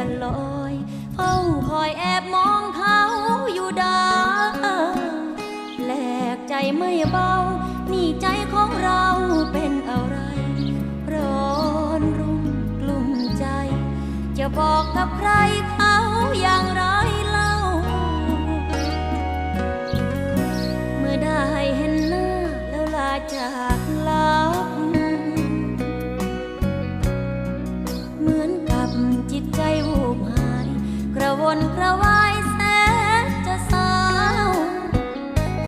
อนลอยเฝ้าคอยแอบมองเขาอยู่ดาแปลกใจไม่เบานี่ใจของเราเป็นอะไรร้อนรุ่มกลุ่มใจจะบอกกับใครเขาอย่างไรเล่าเมื่อได้เห็นหน้าแล้วลาจากลับเหมือนกับจิตใจวูบหายกระวนกระวาย